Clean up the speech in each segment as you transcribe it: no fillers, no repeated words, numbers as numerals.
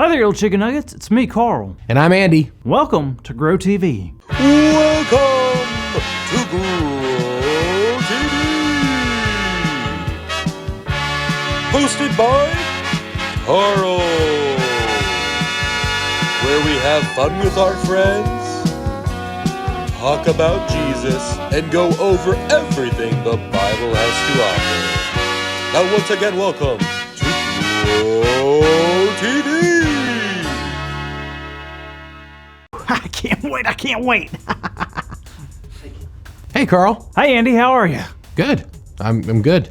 Hi there, old chicken nuggets. It's me, Carl. And I'm Andy. Welcome to Grow TV. Welcome to Grow TV. Hosted by Carl. Where we have fun with our friends, talk about Jesus, and go over everything the Bible has to offer. Now once again, welcome to Grow TV. I can't wait. Hey, Carl. Hi, Andy. How are you? Good. I'm good.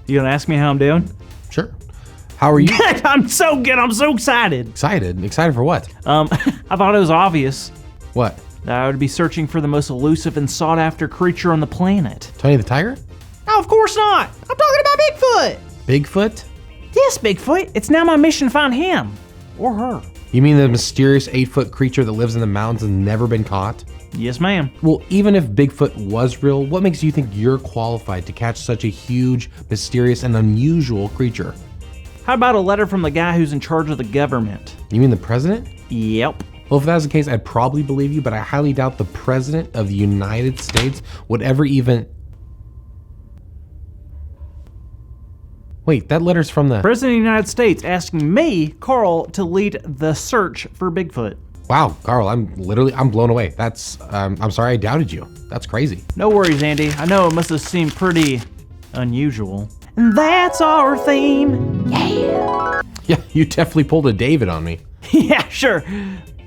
You gonna ask me how I'm doing? Sure. How are you? I'm so good. I'm so excited. Excited? Excited for what? I thought it was obvious What? that I would be searching for the most elusive and sought-after creature on the planet. Tony the Tiger? No, of course not. I'm talking about Bigfoot. Bigfoot? Yes, Bigfoot. It's now my mission to find him or her. You mean the mysterious 8-foot creature that lives in the mountains and never been caught? Yes, ma'am. Well, even if Bigfoot was real, what makes you think you're qualified to catch such a huge, mysterious, and unusual creature? How about a letter from the guy who's in charge of the government? You mean the president? Yep. Well, if that was the case, I'd probably believe you, but I highly doubt the president of the United States would ever even... Wait, that letter's from the... President of the United States asking me, Carl, to lead the search for Bigfoot. Wow, Carl, I'm blown away. That's, I'm sorry I doubted you. That's crazy. No worries, Andy. I know it must have seemed pretty unusual. And that's our theme. Yeah, you definitely pulled a David on me. Yeah, sure.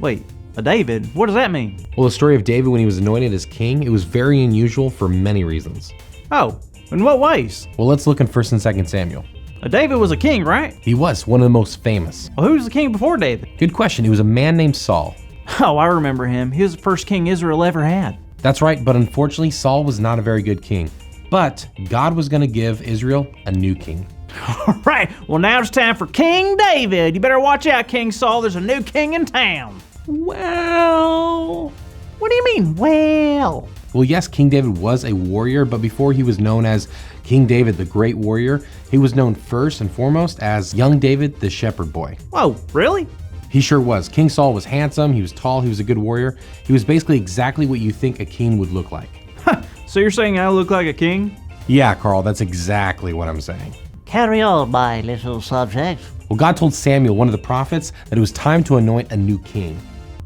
Wait, a David? What does that mean? Well, the story of David when he was anointed as king, it was very unusual for many reasons. Oh, in what ways? Well, let's look in 1st and 2nd Samuel. A David was a king, right? He was one of the most famous. Well, who was the king before David? Good question. He was a man named Saul. Oh, I remember him. He was the first king Israel ever had. That's right, but unfortunately, Saul was not a very good king. But God was going to give Israel a new king. All right, well, now it's time for King David. You better watch out, King Saul. There's a new king in town. Well, what do you mean, well? Well, yes, King David was a warrior, but before he was known as King David the Great Warrior, he was known first and foremost as Young David the Shepherd Boy. Whoa, really? He sure was. King Saul was handsome, he was tall, he was a good warrior. He was basically exactly what you think a king would look like. So you're saying I look like a king? Yeah, Carl, that's exactly what I'm saying. Carry on, my little subject. Well, God told Samuel, one of the prophets, that it was time to anoint a new king.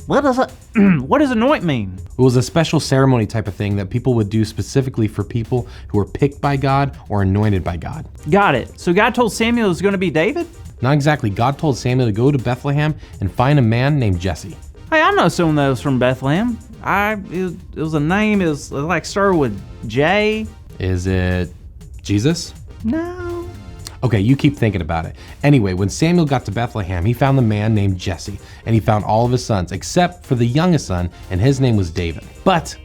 What does it? What does anoint mean? It was a special ceremony type of thing that people would do specifically for people who were picked by God or anointed by God. Got it. So God told Samuel it was going to be David? Not exactly. God told Samuel to go to Bethlehem and find a man named Jesse. Hey, I know someone that was from Bethlehem. It was a name, it was like started with J. Is it Jesus? No. Okay, you keep thinking about it. Anyway, when Samuel got to Bethlehem, he found the man named Jesse, and he found all of his sons, except for the youngest son, and his name was David. But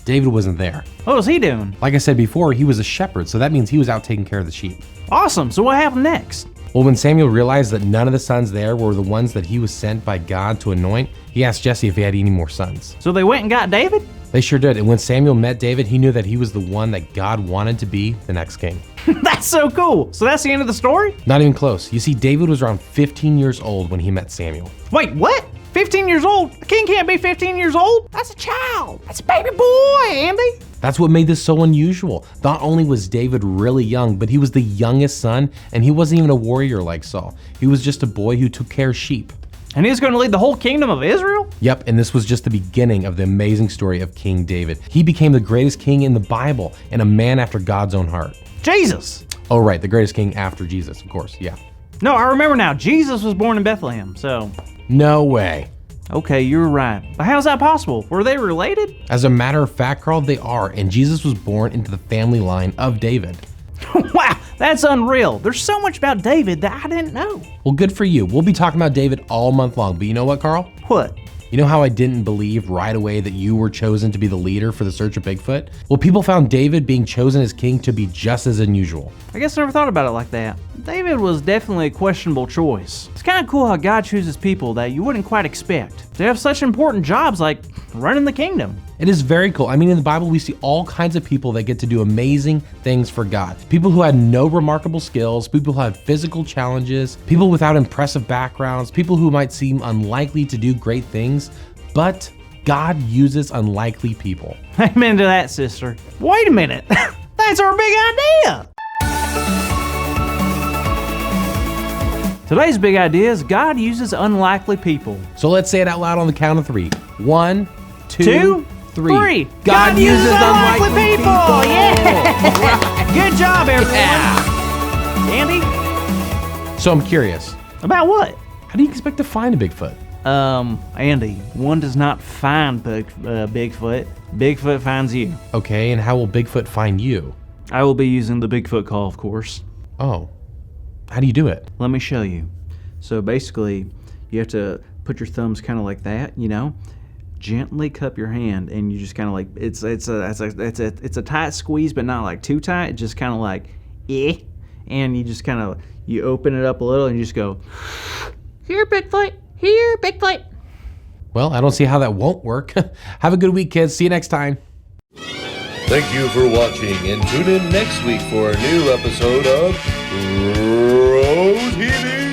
David wasn't there. What was he doing? Like I said before, he was a shepherd, so that means he was out taking care of the sheep. Awesome. So what happened next? Well, when Samuel realized that none of the sons there were the ones that he was sent by God to anoint, he asked Jesse if he had any more sons. So they went and got David? They sure did, and when Samuel met David, he knew that he was the one that God wanted to be the next king. That's so cool. So that's the end of the story? Not even close. You see, David was around 15 years old when he met Samuel. Wait, what? 15 years old? A king can't be 15 years old? That's a child. That's a baby boy, Andy. That's what made this so unusual. Not only was David really young, but he was the youngest son, and he wasn't even a warrior like Saul. He was just a boy who took care of sheep. And he's going to lead the whole kingdom of Israel? Yep, and this was just the beginning of the amazing story of King David. He became the greatest king in the Bible and a man after God's own heart. Jesus. Oh, right, the greatest king after Jesus, of course, yeah. No, I remember now. Jesus was born in Bethlehem, so... No way. Okay, you're right. But how's that possible? Were they related? As a matter of fact, Carl, they are, and Jesus was born into the family line of David. Wow, that's unreal. There's so much about David that I didn't know. Well, good for you. We'll be talking about David all month long, but you know what, Carl? What? You know how I didn't believe right away that you were chosen to be the leader for the search of Bigfoot? Well, people found David being chosen as king to be just as unusual. I guess I never thought about it like that. David was definitely a questionable choice. It's kind of cool how God chooses people that you wouldn't quite expect to have such important jobs like running the kingdom. It is very cool. I mean, in the Bible, we see all kinds of people that get to do amazing things for God. People who had no remarkable skills, people who had physical challenges, people without impressive backgrounds, people who might seem unlikely to do great things, but God uses unlikely people. Amen to that, sister. Wait a minute. That's our big idea. Today's big idea is God uses unlikely people. So let's say it out loud on the count of 3. 1, 2, 3. God uses unlikely people. Yeah. Good job, everyone. Andy? So I'm curious, About what? how do you expect to find a Bigfoot? Andy, one does not find Bigfoot. Bigfoot finds you. Okay, and how will Bigfoot find you? I will be using the Bigfoot call, of course. Oh, how do you do it? Let me show you. So basically, you have to put your thumbs kind of like that, gently cup your hand, and you just kind of like it's a tight squeeze, but not like too tight. Just kind of like and you just kind of you open it up a little, and you just go, "Here, Bigfoot. Here, Bigfoot." Well, I don't see how that won't work. Have a good week, kids. See you next time. Thank you for watching, and tune in next week for a new episode of Bro TV.